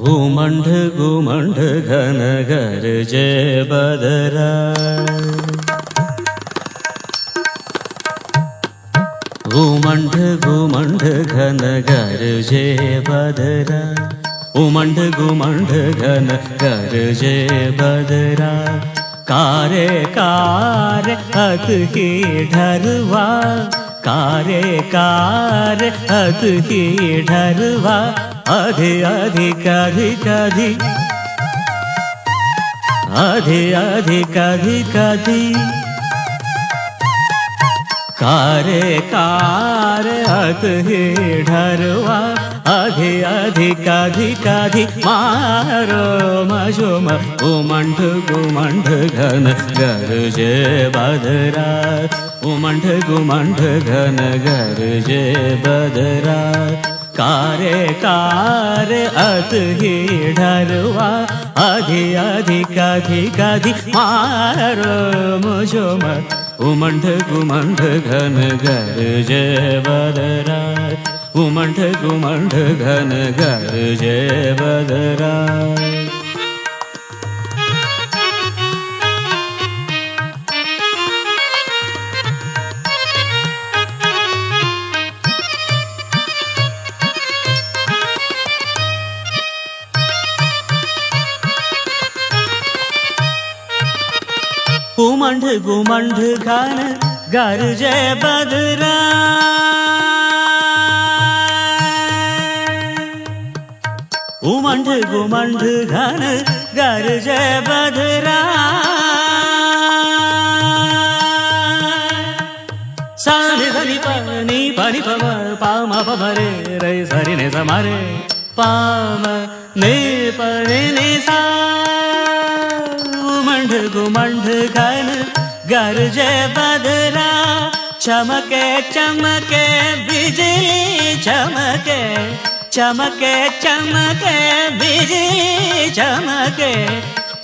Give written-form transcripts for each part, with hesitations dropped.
घुमंड घुमंड घन गरजे बदरा घुमंड घुमंड घन गरजे बदरा घुमंड घुमंड घन गरजे बदरा कारे कारे हत ही ढरवा कारे कारे हत ही ढरवा आधे आधे कधी कधी आधे आधे कधी कधी कारे कारे हत ही ढरवा आधे आधे कधी कधी मारो मजोम घुमंड घुमंड घन गरजे बदरा घुमंड घुमंड घन गरजे बदरा कारे कारे अत ही ढरवा आधी आधी काधी काधी मारो मुझो मत घुमंड घुमंड घन गरजे बदरा घुमंड घुमंड घन गरजे बदरा घुमंड घुमंड घन गरजे बदरा घुमंड घुमंड घन गरजे बदरा सानि धनि पनि पनि पम पाम पम रे रे सरि ने समारे पाम ने पनि ने सा घुमंड घुमंड घन गरजे बदरा चमके चमके बिजली चमके चमके चमके बिजली चमके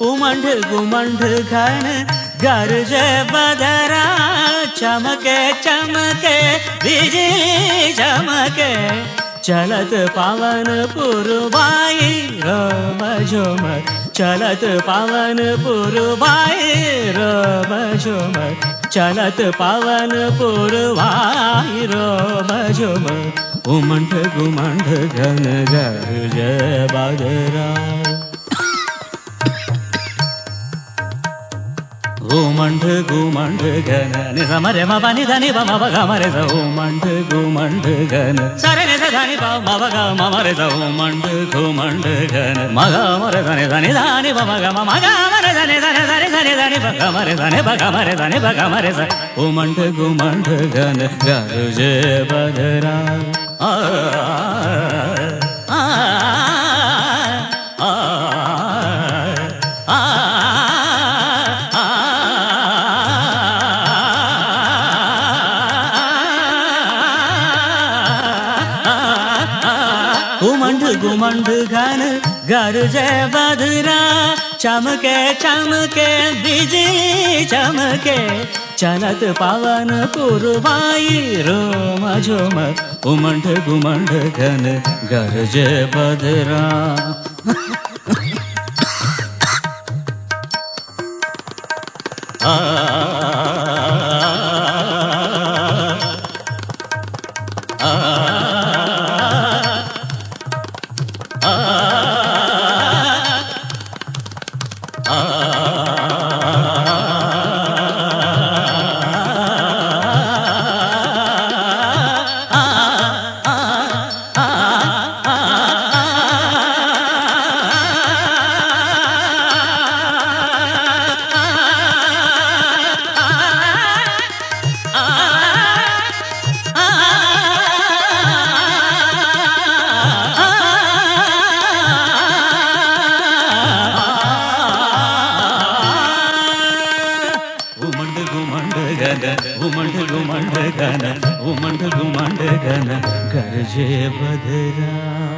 घुमंड घुमंड घन गरजे बदरा चमके चमके बिजली चमके चलत पावन पुरवाई रम झुमर चलत पावन पुरवाई रम झुमर चलत पावन पुरवाई रम झुमर घुमंड घुमंड घन गरजे बदरा घुमंड घुमंड घन नि समरे म पनि धनि प म ग म रे स घुमंड घुमंड घन सरे ने धनि प म ग म म रे स घुमंड घुमंड घन म ग म रे धनि धनि धनि प म ग म ग म रे धनि धनि धनि धनि धनि प ग म रे धनि प ग म रे धनि प ग म रे स घुमंड घुमंड घन गरजे बदरा घुमंड घुमंड घन गरजे बदरा चमके चमके बिजली चमके चलत पावन पुरवाई रोम झुम घुमंड घुमंड घन गरजे बदरा आ घुमंड घन गरजे बदरा.